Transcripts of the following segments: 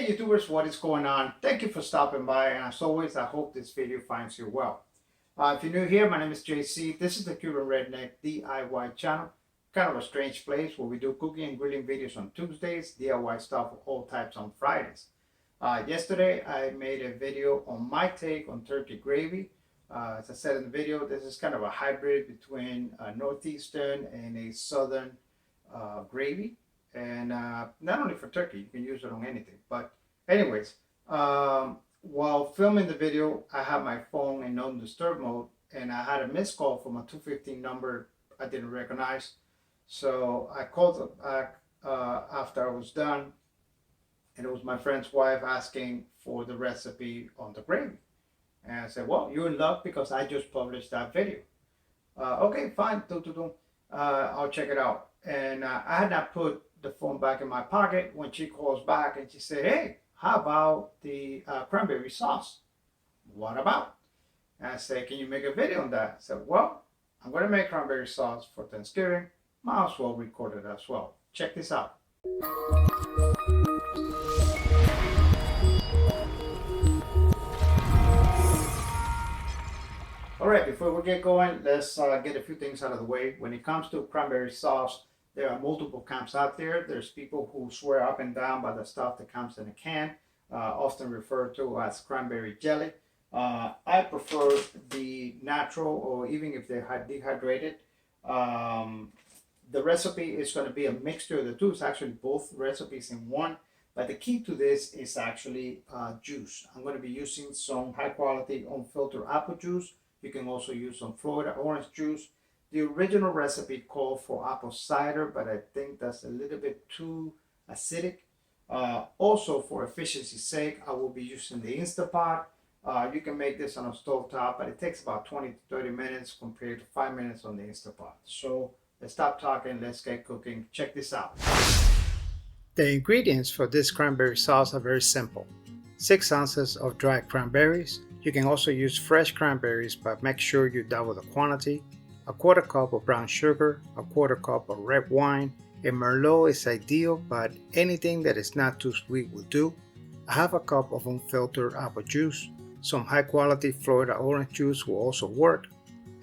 Hey YouTubers, what is going on? Thank you for stopping by, and as always, I hope this video finds you well. If you're new here, my name is JC. This is the Cuban Redneck DIY channel. Kind of a strange place where we do cooking and grilling videos on Tuesdays, DIY stuff of all types on Fridays. Yesterday, I made a video on my take on turkey gravy. As I said in the video, this is kind of a hybrid between a Northeastern and a Southern gravy. And not only for turkey, you can use it on anything. But anyways, while filming the video, I had my phone in non-disturb mode, and I had a missed call from a 215 number I didn't recognize. So I called back after I was done, and it was my friend's wife asking for the recipe on the gravy. And I said, well, you're in luck because I just published that video. Okay, fine, I'll check it out. And I had not put the phone back in my pocket when she calls back and she said, hey, how about the cranberry sauce? What about? And I said, can you make a video on that? I said, well, I'm going to make cranberry sauce for Thanksgiving. Might as well record it as well. Check this out. All right, before we get going, let's get a few things out of the way. When it comes to cranberry sauce, there are multiple camps out there. There's people who swear up and down by the stuff that comes in a can, often referred to as cranberry jelly. I prefer the natural, or even if they're dehydrated. The recipe is going to be a mixture of the two. It's actually both recipes in one. But the key to this is actually juice. I'm going to be using some high quality unfiltered apple juice. You can also use some Florida orange juice. The original recipe called for apple cider, but I think that's a little bit too acidic. Also, for efficiency's sake, I will be using the Instapot. You can make this on a stovetop, but it takes about 20 to 30 minutes compared to 5 minutes on the Instapot. So let's stop talking, let's get cooking. Check this out. The ingredients for this cranberry sauce are very simple. 6 ounces of dried cranberries. You can also use fresh cranberries, but make sure you double the quantity. A 1/4 cup of brown sugar, a 1/4 cup of red wine. A Merlot is ideal, but anything that is not too sweet will do. A 1/2 cup of unfiltered apple juice. Some high quality Florida orange juice will also work,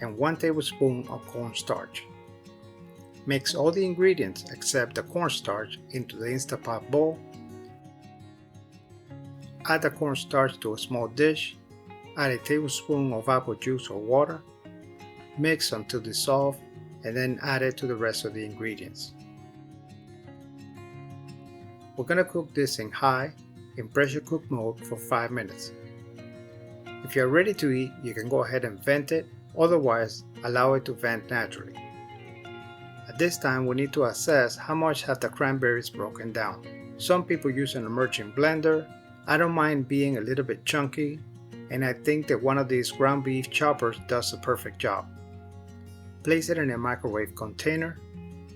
and 1 tablespoon of cornstarch. Mix all the ingredients except the cornstarch into the Instapot bowl. Add the cornstarch to a small dish. Add a tablespoon of apple juice or water. Mix until dissolved, and then add it to the rest of the ingredients. We're going to cook this in high, in pressure cook mode for 5 minutes. If you're ready to eat, you can go ahead and vent it, otherwise allow it to vent naturally. At this time, we need to assess how much have the cranberries broken down. Some people use an emerging blender. I don't mind being a little bit chunky, and I think that one of these ground beef choppers does a perfect job. Place it in a microwave container,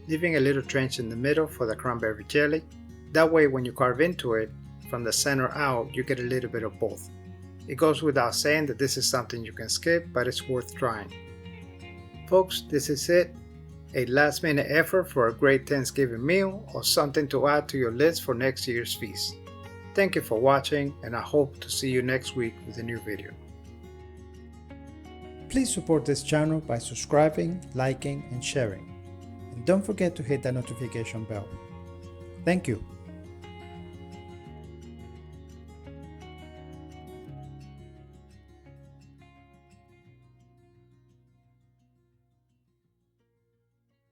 leaving a little trench in the middle for the cranberry jelly. That way when you carve into it, from the center out, you get a little bit of both. It goes without saying that this is something you can skip, but it's worth trying. Folks, this is it. A last minute effort for a great Thanksgiving meal or something to add to your list for next year's feast. Thank you for watching, and I hope to see you next week with a new video. Please support this channel by subscribing, liking, and sharing. And don't forget to hit that notification bell. Thank you.